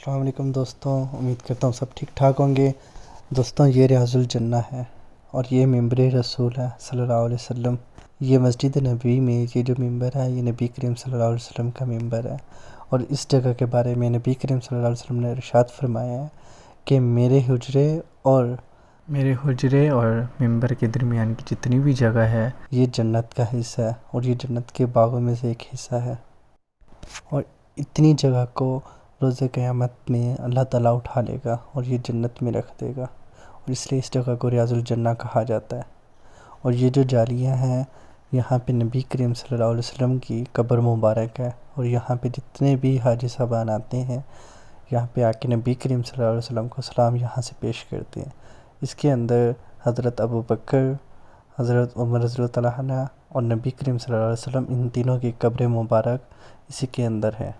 अस्सलाम वालेकुम दोस्तों, उम्मीद करता हूँ सब ठीक ठाक होंगे। दोस्तों, ये रियाजुल जन्ना है और ये मिंबर रसूल है सल्लल्लाहु अलैहि वसल्लम। ये मस्जिद नबी में ये जो मिंबर है, ये नबी करीम सल्लल्लाहु अलैहि वसल्लम का मिंबर है। और इस जगह के बारे में नबी करीम सल्लल्लाहु अलैहि वसल्लम ने इरशाद फरमाया है कि मेरे हुजरे और मिंबर के दरमियान की जितनी भी जगह है, ये जन्नत का हिस्सा है और ये जन्नत के बागों में से एक हिस्सा है। और इतनी जगह को रोज़े क़यामत में अल्लाह ताला उठा लेगा और ये जन्नत में रख देगा, और इसलिए इस जगह को रियाजुल जन्ना कहा जाता है। और ये जो जालियाँ हैं, यहाँ पे नबी करीम सल्लल्लाहु अलैहि वसल्लम की कब्र मुबारक है। और यहाँ पे जितने भी हाजी साहबान आते हैं, यहाँ पे आके नबी करीम सल्लल्लाहु अलैहि वसल्लम को सलाम यहाँ से पेश करते हैं। इसके अंदर हज़रत अबू बकर, हज़रत उमर रज़ियल्लाहु तआला अन्हु और नबी करीम सल्लल्लाहु अलैहि वसल्लम, इन तीनों की कब्र मुबारक इसी के अंदर है।